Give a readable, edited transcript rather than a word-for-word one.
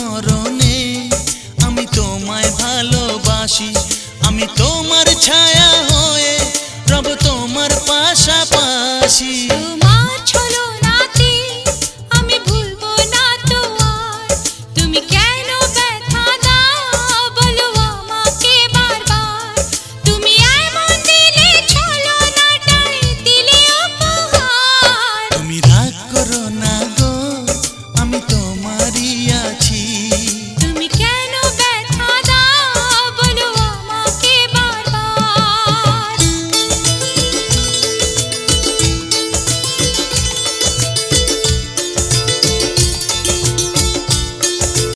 মরণে আমি তোমায় ভালোবাসি। আমি তোমার ছায়া হয়ে রব তোমার পাশাপাশি।